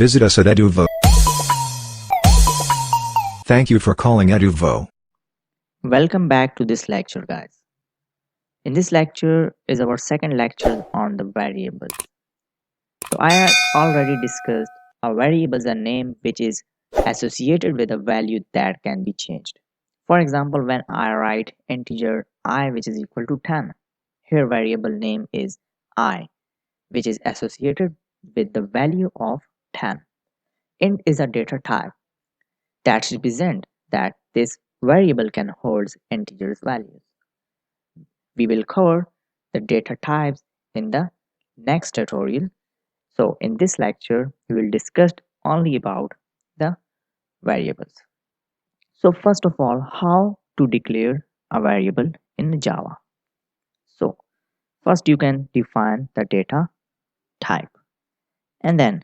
Visit us at Eduvo. Thank you for calling Eduvo. Welcome back to this lecture, guys. In this lecture is our second lecture on the variables. So I have already discussed a variable is a name which is associated with a value that can be changed. For example, when I write integer I which is equal to 10, here variable name is I, which is associated with the value of 10. Int is a data type that represents that this variable can hold integers values. We will cover the data types in the next tutorial. So in this lecture, we will discuss only about the variables. So first of all, how to declare a variable in Java. So first you can define the data type and then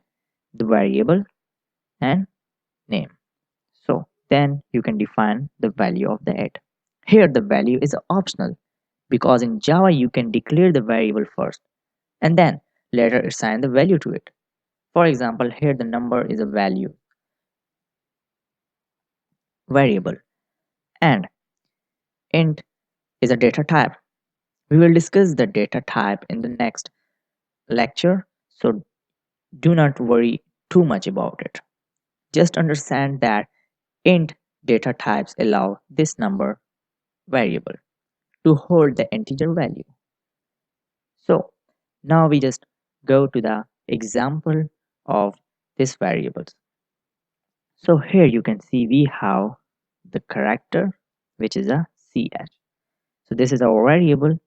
the variable and name. So then you can define the value of the it. Here the value is optional because in Java you can declare the variable first and then later assign the value to it. For example, here the number is a value variable and int is a data type. We will discuss the data type in the next lecture, so do not worry too much about it. Just understand that int data types allow this number variable to hold the integer value. So now we just go to the example of this variables. So here you can see we have the character which is a ch. So this is our variable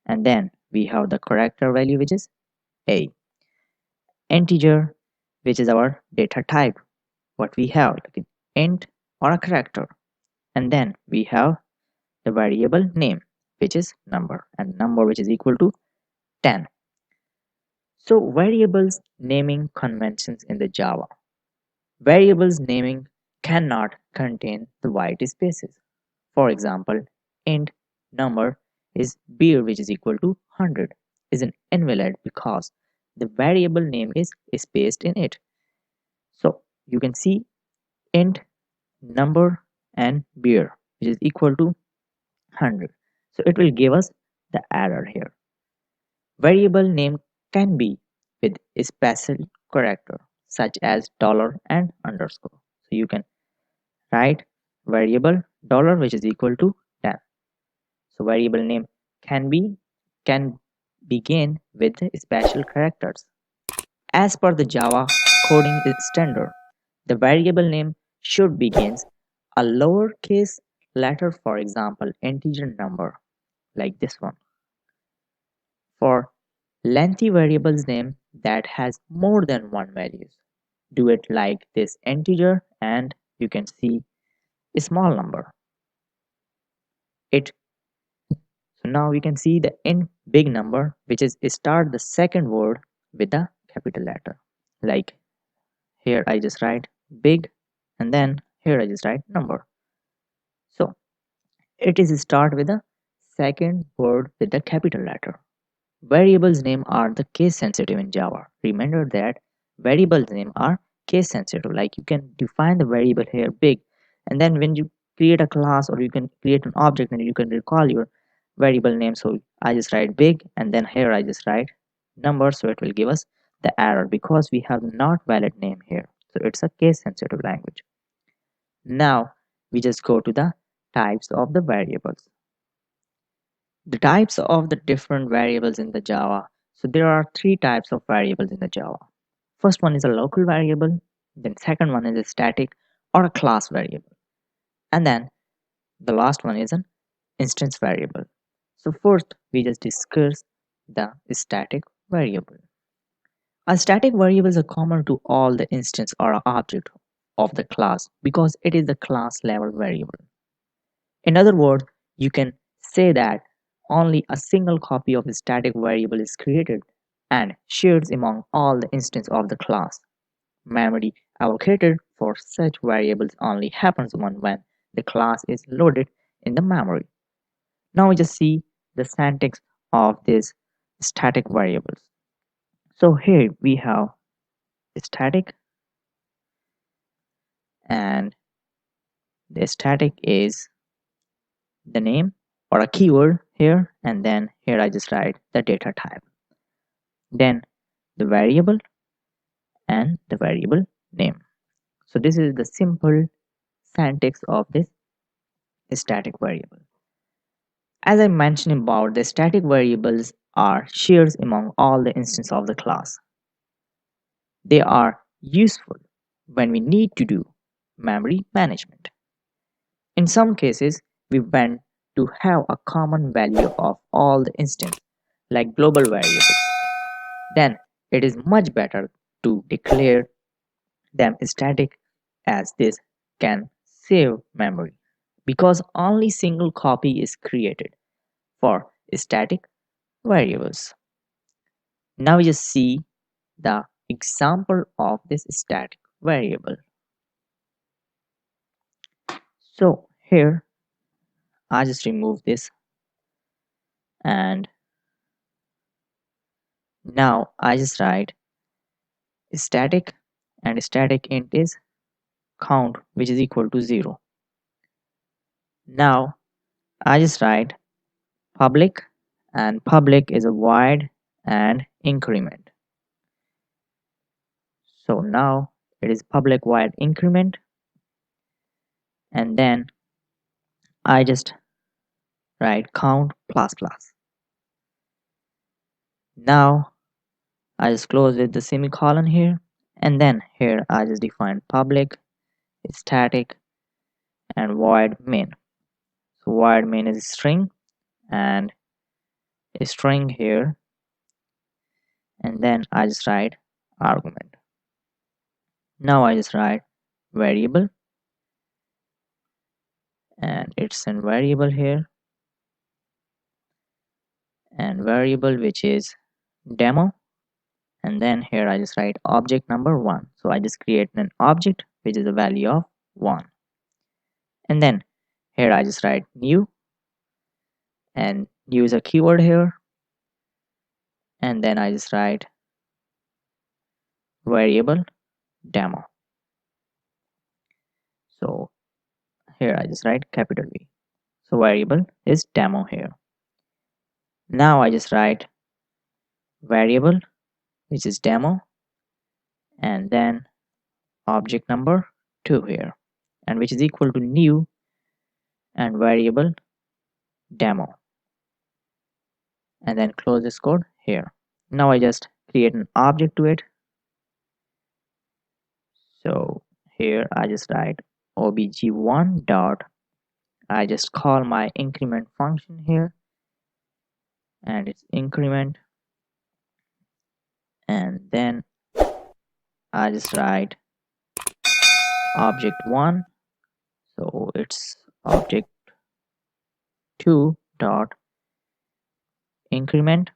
and then we have the character value which is a. Integer which is our data type what we have like an int or a character and then we have the variable name which is number and number which is equal to 10. So variables naming conventions in the Java. Variables naming cannot contain the white spaces. For example, int number is beer which is equal to 100 is an invalid because the variable name is spaced in it. So you can see int number and beer which is equal to 100. So it will give us the error here. Variable name can be with a special character such as dollar and underscore. So you can write variable dollar which is equal to 10. So variable name can begin with special characters. As per the Java coding standard, the variable name should begin a lowercase letter, for example, integer number, like this one. For lengthy variables name that has more than one values, do it like this integer and you can see a small number. So now we can see the in big number which is start the second word with a capital letter. Like here I just write big and then here I just write number. So it is start with the second word with the capital letter. Variables name are the case sensitive in Java. Remember that variables name are case sensitive. Like you can define the variable here big and then when you create a class or you can create an object and you can recall your variable name. So I just write big and then here I just write number, so it will give us the error because we have not valid name here. So it's a case sensitive language. Now we just go to the types of the variables. The types of the different variables in the Java. So there are three types of variables in the Java. First one is a local variable, then second one is a static or a class variable, and then the last one is an instance variable. So first we just discuss the static variable. A static variable is common to all the instance or object of the class because it is the class level variable. In other words, you can say that only a single copy of the static variable is created and shared among all the instances of the class. Memory allocated for such variables only happens when the class is loaded in the memory. Now we just see the syntax of these static variables. So here we have static and the static is the name or a keyword here, and then here I just write the data type, then the variable and the variable name. So this is the simple syntax of this static variable. As I mentioned about, the static variables are shared among all the instances of the class. They are useful when we need to do memory management. In some cases, we want to have a common value of all the instances, like global variables. Then it is much better to declare them static, as this can save memory because only single copy is created for static variables. Now we just see the example of this static variable. So here I just remove this, and now I just write static, and static int is count, which is equal to 0. Now I just write public, and public is a void and increment. So now it is public void increment, and then I just write count plus plus. Now I just close with the semicolon here, and then here I just define public, static, and void main. So void main is string, and a string here, and then I just write argument. Now I just write variable, and it's a variable here, and variable which is demo, and then here I just write object number 1. So I just create an object which is a value of 1, and then here I just write new, and new is a keyword here, and then I just write variable demo. So here I just write capital V. So variable is demo here. Now I just write variable which is demo, and then object number 2 here, and which is equal to new and variable demo, and then close this code here. Now I just create an object to it. So here I just write obj1 dot, I just call my increment function here, and it's increment, and then I just write object 1, so it's object 2 dot increment,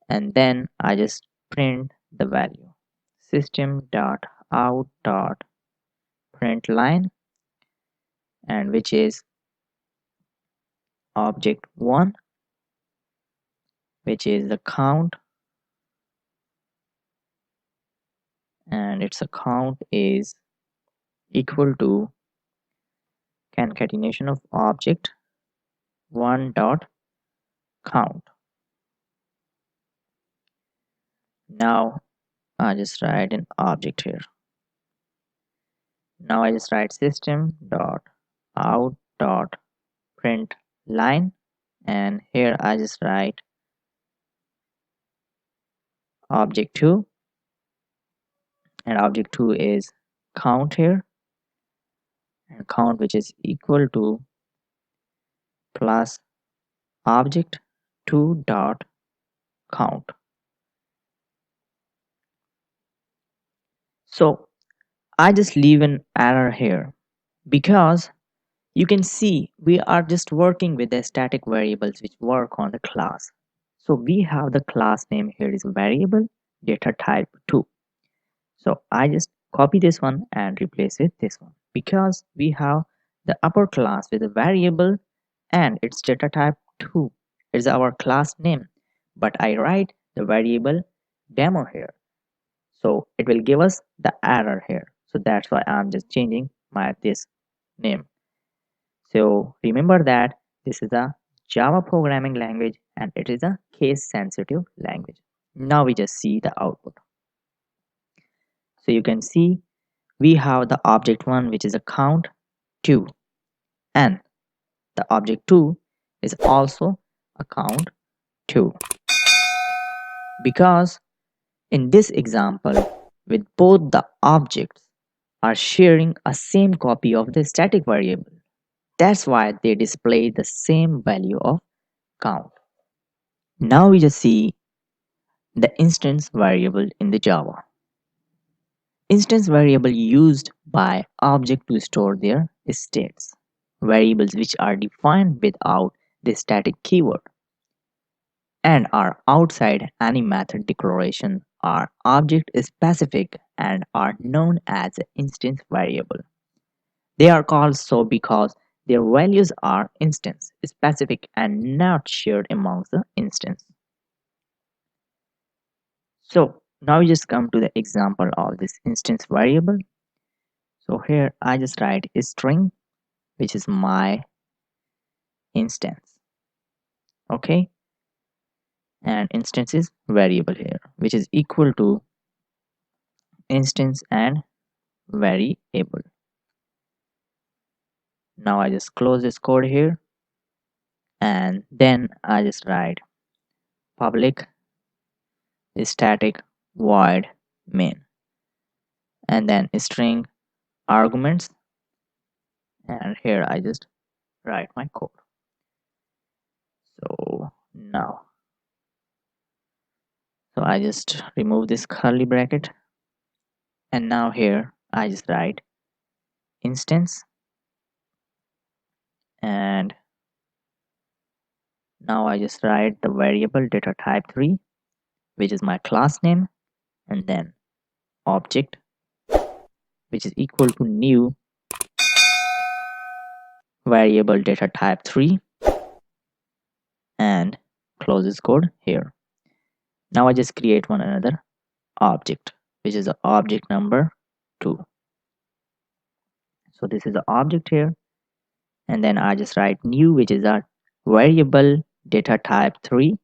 and then I just print the value system dot out dot print line, and which is object 1, which is the count, and its count is equal to concatenation of object 1 dot count. Now I just write an object here. Now I just write system dot out dot print line, and here I just write object 2, and object 2 is count here, and count which is equal to plus object 2 dot count. So I just leave an error here because you can see we are just working with the static variables which work on the class. So we have the class name here is variable data type 2. So I just copy this one and replace with this one because we have the upper class with a variable and its data type 2 is our class name, but I write the variable demo here, so it will give us the error here. So that's why I'm just changing my this name. So remember that this is a Java programming language and it is a case sensitive language. Now we just see the output. So you can see we have the object 1, which is a count 2, and the object 2 is also a count 2, because in this example with both the objects are sharing a same copy of the static variable. That's why they display the same value of count. Now we just see the instance variable in the Java. Instance variable used by object to store their states. Variables which are defined without the static keyword and are outside any method declaration are object specific and are known as instance variable. They are called so because their values are instance specific and not shared amongst the instance. So now we just come to the example of this instance variable. So here I just write a string, which is my instance. Okay, and instance is variable here, which is equal to instance and variable. Now I just close this code here, and then I just write public static void main, and then string arguments, and here I just write my code. So I just remove this curly bracket, and now here I just write instance, and now I just write the variable data type 3, which is my class name, and then object, which is equal to new variable data type 3, and close this code here. Now I just create one another object, which is the object number 2. So this is the object here, and then I just write new, which is a variable data type 3,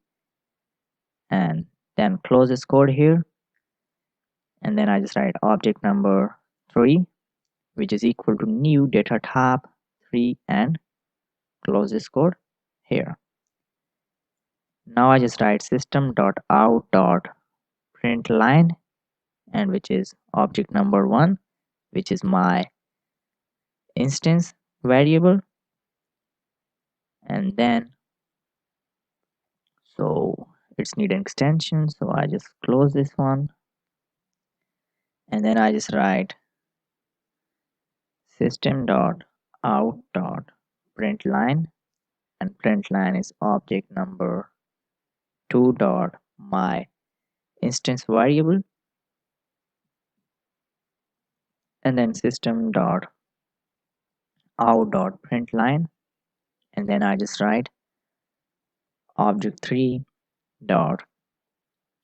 and then close this code here, and then I just write object number 3, which is equal to new data type 3, and close this code here. Now I just write system.out.println, and which is object number 1, which is my instance variable, and then so it's need an extension, so I just close this one, and then I just write system.out.println, and println is object number 2 dot my instance variable, and then system.out.println, and then I just write object 3 dot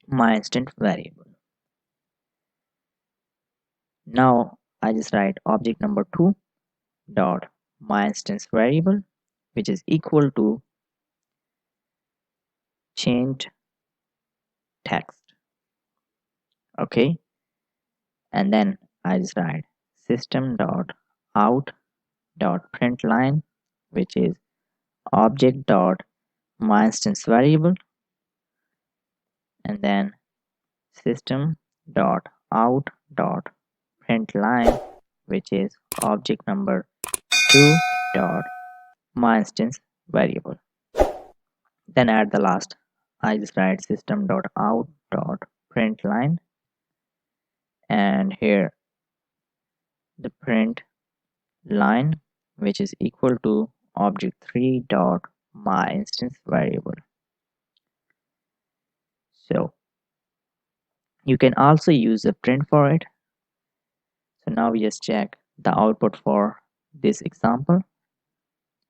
my instance variable. Now I just write object number 2 dot my instance variable, which is equal to changed text. Okay, and then I just write system.out.println, which is object dot my instance variable, and then system.out.println, which is object number 2 dot my instance variable. Then at the last I just write system.out.println, and here the print line, which is equal to object 3 dot my instance variable. So you can also use a print for it. So now we just check the output for this example.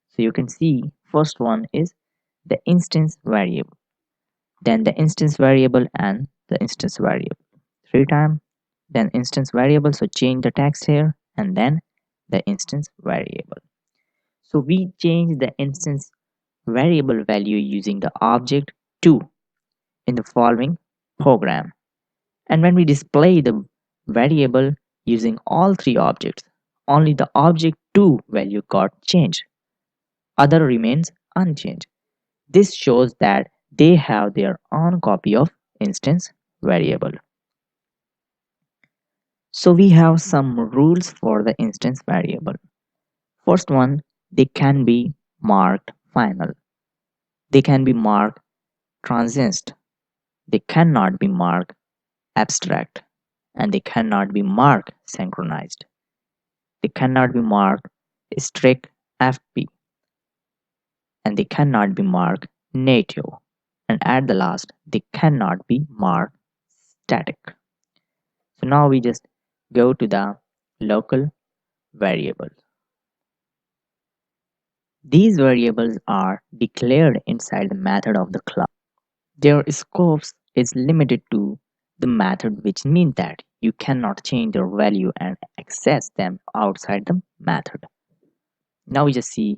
So you can see first one is the instance variable, then the instance variable and the instance variable 3 times, then instance variable, so change the text here, and then the instance variable. So we change the instance variable value using the object 2 in the following program. And when we display the variable using all three objects, only the object 2 value got changed, other remains unchanged. This shows that they have their own copy of instance variable. So we have some rules for the instance variable. First one, they can be marked final. They can be marked transient. They cannot be marked abstract. And they cannot be marked synchronized. They cannot be marked strict FP. And they cannot be marked native. And at the last, they cannot be marked static. So now we just go to the local variables. These variables are declared inside the method of the class. Their scopes is limited to the method, which means that you cannot change their value and access them outside the method. Now we just see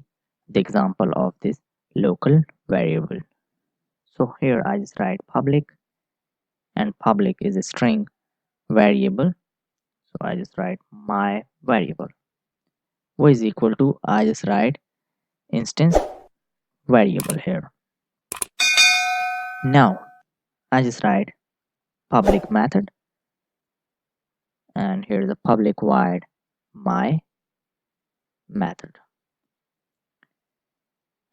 the example of this local variable. So here I just write public, and public is a string variable. So I just write my variable, which is equal to, I just write instance variable here. Now I just write public method, and here's the public void my method.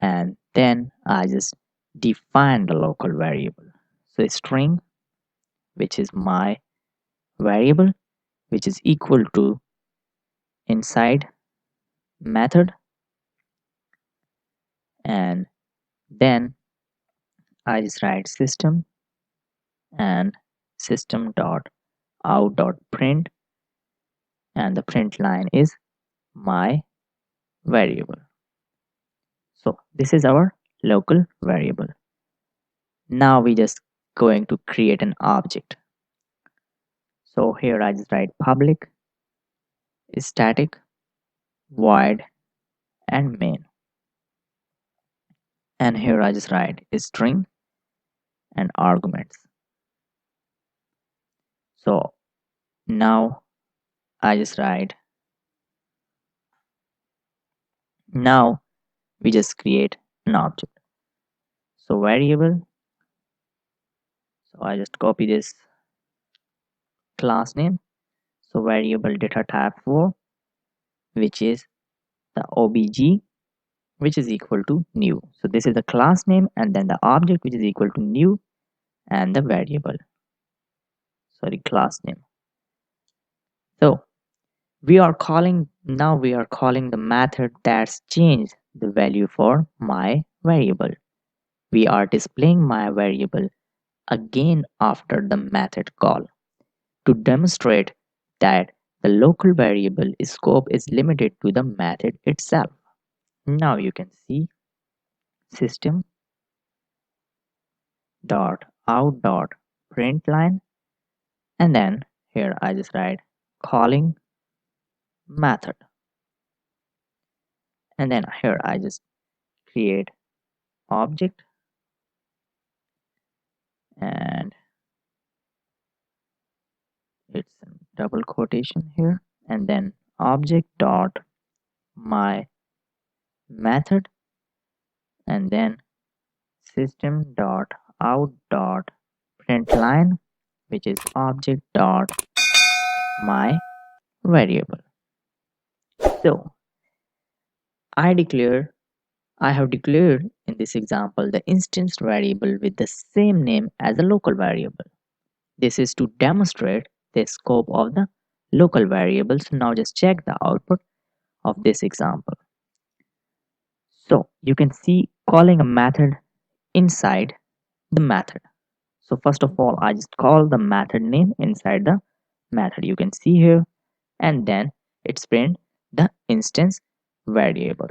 And then I just define the local variable. So a string, which is my variable, which is equal to inside method, and then I just write system and system dot out dot print, and the print line is my variable. So this is our local variable. Now we just going to create an object. So here I just write public static void and main, and here I just write string and arguments. So now I just write, now we just create an object. So variable, so I just copy this class name. So variable data type 4, which is the obj, which is equal to new. So this is the class name, and then the object, which is equal to new, and the variable, sorry, class name. So we are calling, now we are calling the method that's changed the value for my variable. We are displaying my variable again after the method call to demonstrate that the local variable scope is limited to the method itself. Now you can see system dot out dot print line, and then here I just write calling method, and then here I just create object, and it's a double quotation here, and then object dot my method, and then system dot out dot print line, which is object dot my variable. So I have declared in this example the instance variable with the same name as the local variable. This is to demonstrate the scope of the local variable. So now just check the output of this example. So you can see calling a method inside the method. So first of all, I just call the method name inside the method. You can see here, and then it's print the instance variable.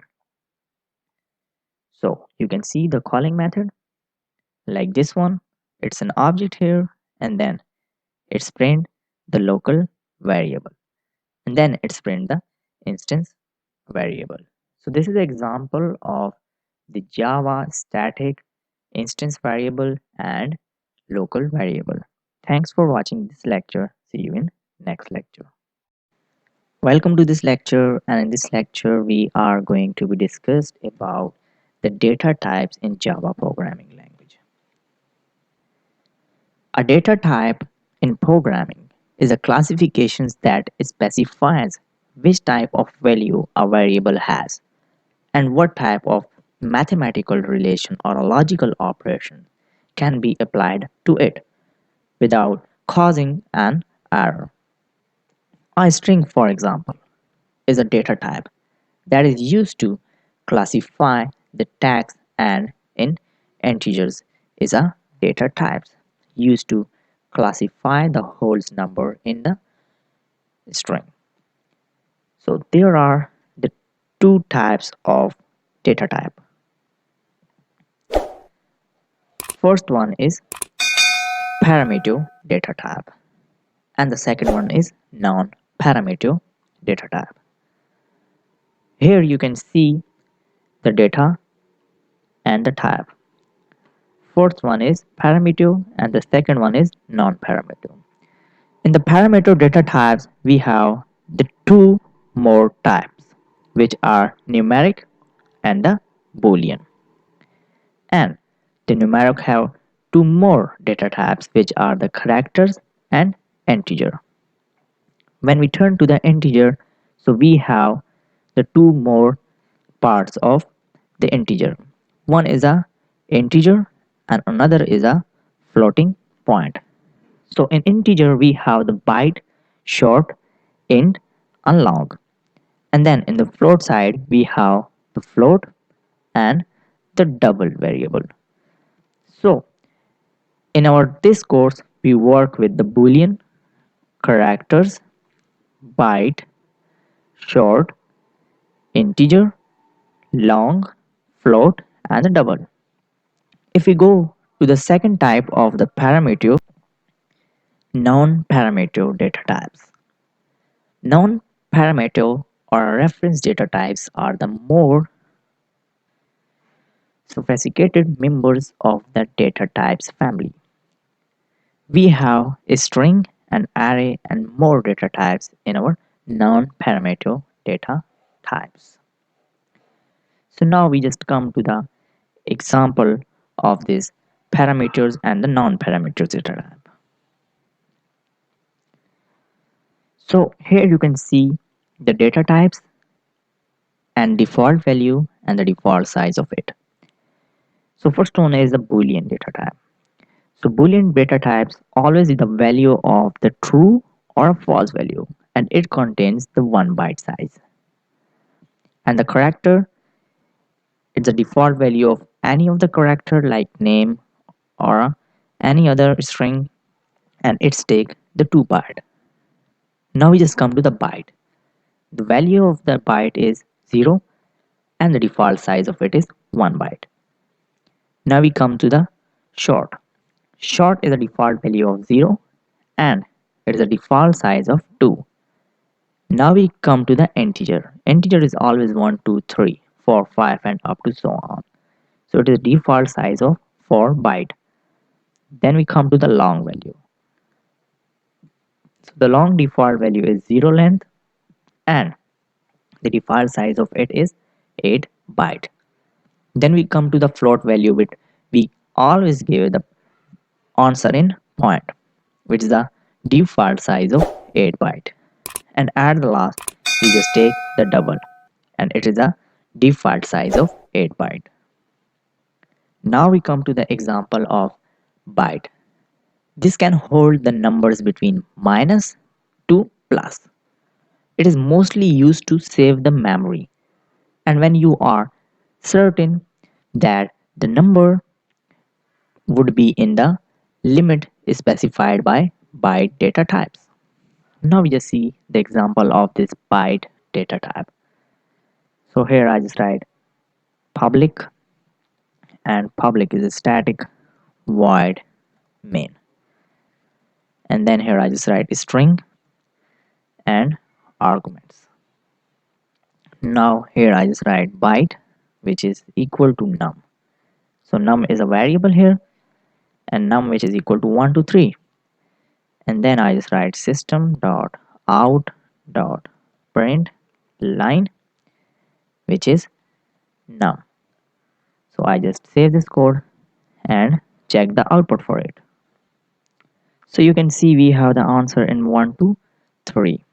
So you can see the calling method like this one. It's an object here, and then it's print the local variable, and then it's print the instance variable. So this is an example of the Java static instance variable and local variable. Thanks for watching this lecture. See you in next lecture. Welcome to this lecture, and in this lecture we are going to be discussed about the data types in Java programming language. A data type in programming is a classification that specifies which type of value a variable has and what type of mathematical relation or a logical operation can be applied to it without causing an error. A string, for example, is a data type that is used to classify the text, and in integers is a data type used to classify the whole number in the string. So there are the two types of data type. First one is parameter data type and the second one is non-parameter data type. Here you can see the data and the type. First one is parameter and the second one is non-parameter. In the parameter data types, we have the two more types, which are numeric and the boolean. And the numeric have two more data types, which are the characters and integer. When we turn to the integer, so we have the two more parts of the integer. One is a integer and another is a floating point. So in integer we have the byte, short, int and long. And then in the float side we have the float and the double variable. So in our this course we work with the boolean, characters, byte, short, integer, long, float and the double. If we go to the second type of the parameter, non-parameter data types. Non-parameter or reference data types are the more sophisticated members of the data types family. We have a string, an array, and more data types in our non-parameter data types. So now we just come to the example of these parameters and the non-parameters data type. So here you can see the data types and default value and the default size of it. So first one is the boolean data type. So boolean data types always is the value of the true or false value and it contains the 1 byte size. And the character is the default value of any of the character like name or any other string and it's take the 2 byte. Now we just come to the byte. The value of the byte is 0 and the default size of it is 1 byte. Now we come to the short. Short is a default value of 0 and it is a default size of 2. Now we come to the integer. Integer is always 1, 2, 3, 4, 5 and up to so on. So it is default size of 4 byte. Then we come to the long value. So the long default value is 0 length and the default size of it is 8 byte. Then we come to the float value which we always give the answer in point, which is the default size of 8 byte. And at the last we just take the double and it is a default size of 8 byte. Now we come to the example of byte. This can hold the numbers between minus to plus. It is mostly used to save the memory and when you are certain that the number would be in the limit specified by byte data types. Now we just see the example of this byte data type. So here I just write public and public is a static void main. And then here I just write string and arguments. Now here I just write byte, which is equal to num. So num is a variable here, and num which is equal to 1 to 3. And then I just write system dot out dot print line, which is num. So I just save this code and check the output for it. So you can see we have the answer in 1 to 3.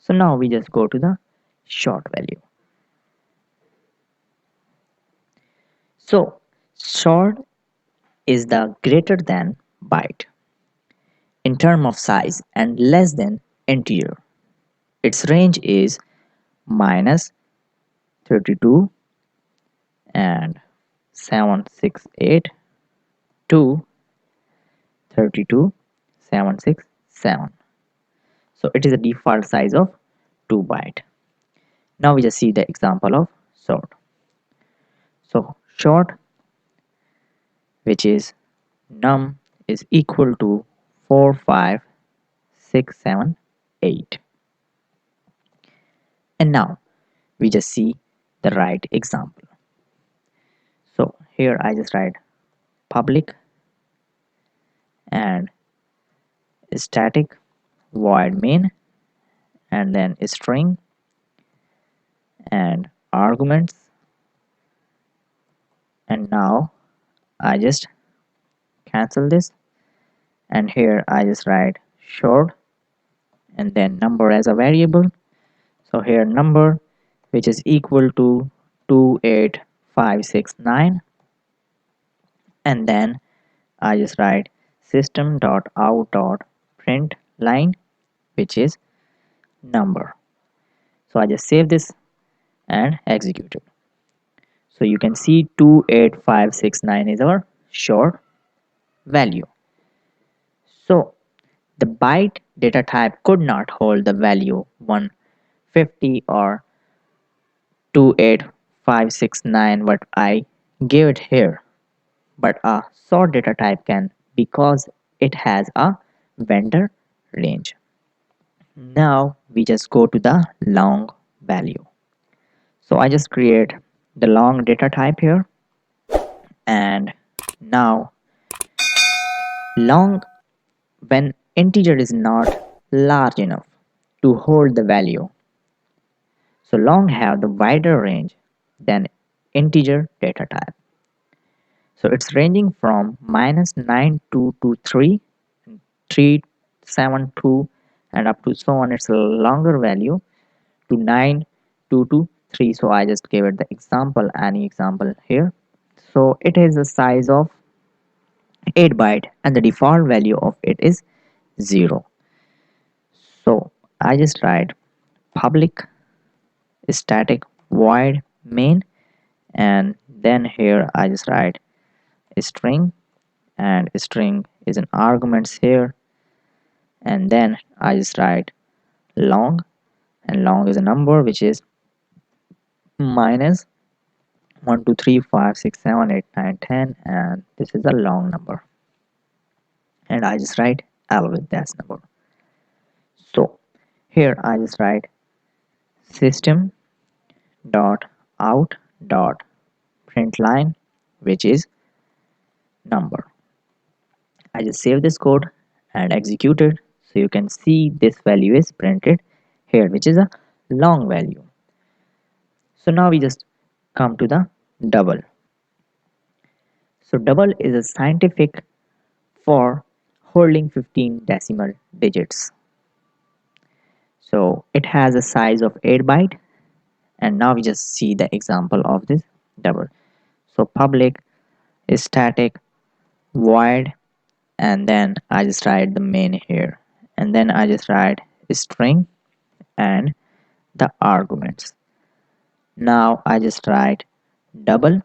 So now we just go to the short value. So short is the greater than byte in term of size and less than integer. Its range is minus 32 and 768 to 32 767. So it is a default size of 2 byte. Now we just see the example of short. So short, which is num is equal to 45678. And now we just see the right example. So here I just write public and static void main and then string and arguments, and now I just cancel this, and here I just write short and then number as a variable. So here number which is equal to 28569, and then I just write system dot out dot print line, which is number. So I just save this and execute it. So you can see 28569 is our short value. So the byte data type could not hold the value 150 or 28569 what I gave it here, but a short data type can because it has a vendor range. Now we just go to the long value. So I just create the long data type here, and now long when integer is not large enough to hold the value. So long have the wider range than integer data type. So it's ranging from -9223, 372, and up to so on. It's a longer value to 9223. So I just gave it the example, any example here. So it is a size of 8 byte and the default value of it is 0. So I just write public static void main, and then here I just write string, and string is an arguments here, and then I just write long, and long is a number which is minus 1 2 3 5 6 7 8 9 10, and this is a long number, and I just write L with that number. So here I just write system dot out dot print line, which is number. I just save this code and execute it, so you can see this value is printed here, which is a long value. So now we just come to the double. So double is a scientific for holding 15 decimal digits. So it has a size of 8 byte, and now we just see the example of this double. So public static void, and then I just write the main here, and then I just write string and the arguments. Now I just write double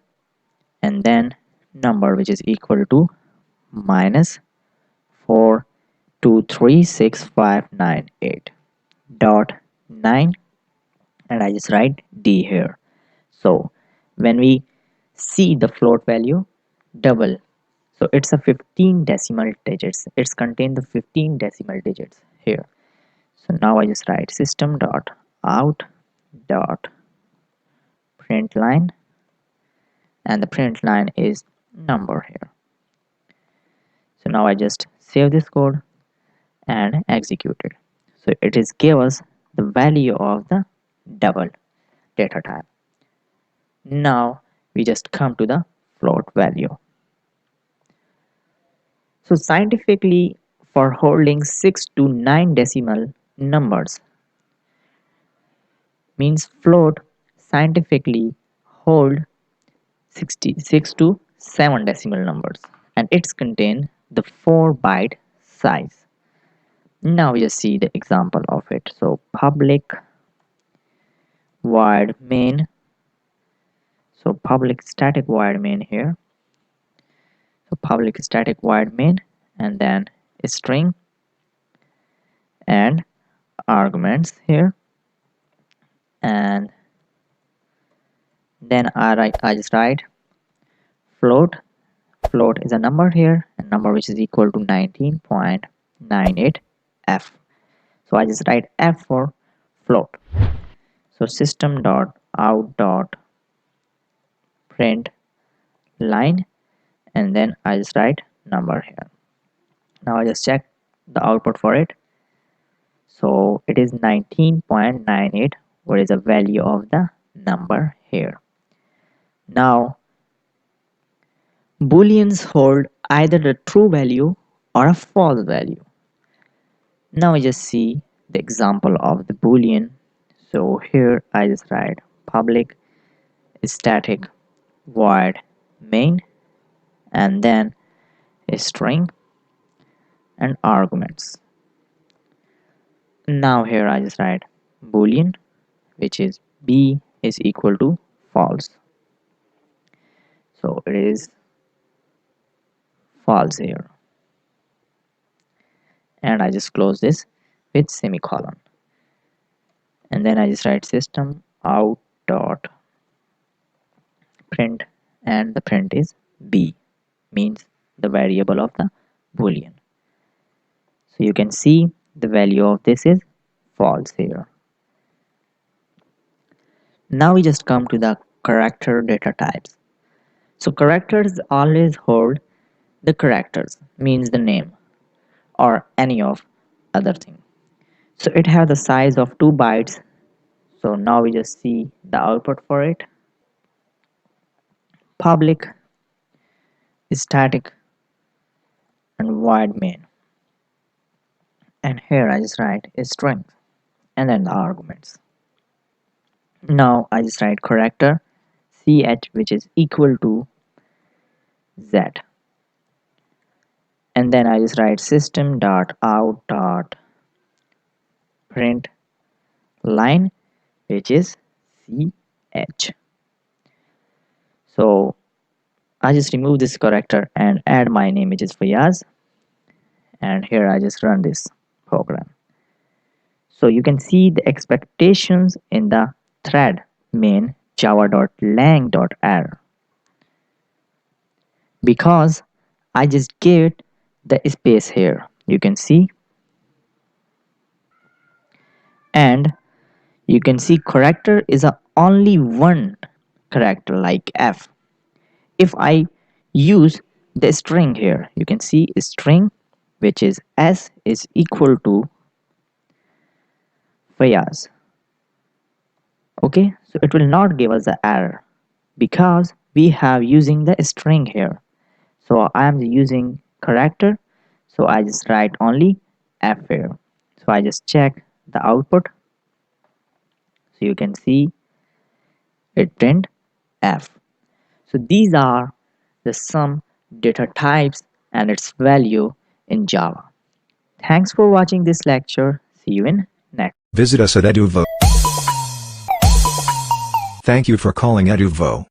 and then number which is equal to minus 4236598 dot 9, and I just write D here. So when we see the float value double, so it's a 15 decimal digits, it's contained the 15 decimal digits here. So now I just write system dot out dot print line, and the print line is number here. So now I just save this code and execute it. So it is give us the value of the double data type. Now we just come to the float value. So scientifically, for holding 6 to 9 decimal numbers, means float scientifically hold 66 to 7 decimal numbers, and it's contain the 4 byte size. Now we just see the example of it. So public void main, so public static void main here, so public static void main, and then a string and arguments here, and then I just write float. Float is a number here, a number which is equal to 19.98 f. So I just write f for float. So system dot out dot print line, and then I just write number here. Now I just check the output for it. So it is 19.98. What is the value of the number here? Now booleans hold either the true value or a false value. Now I just see the example of the boolean. So here I just write public static void main, and then a string and arguments. Now here I just write boolean, which is b is equal to false. So it is false here, and I just close this with semicolon, and then I just write system out dot print, and the print is b, means the variable of the boolean. So you can see the value of this is false here. Now we just come to the character data types. So characters always hold the characters, means the name or any of other thing. So it has the size of 2 bytes. So now we just see the output for it. Public, static, and void main. And here I just write a string and then the arguments. Now I just write character ch, which is equal to z, and then I just write system dot out dot print line, which is ch. So I just remove this character and add my name, which is Fayaz, and here I just run this program. So you can see the expectations in the thread main java.lang.error, because I just gave it the space here, you can see, and you can see character is a only one character like f. If I use the string here, you can see string, which is s is equal to Fayaz. Okay, so it will not give us the error because we have using the string here. So I am using character, so I just write only f here. So I just check the output, so you can see it print f. So these are the some data types and its value in Java. Thanks for watching this lecture. See you in next. Visit us at EduVo. Thank you for calling EduVo.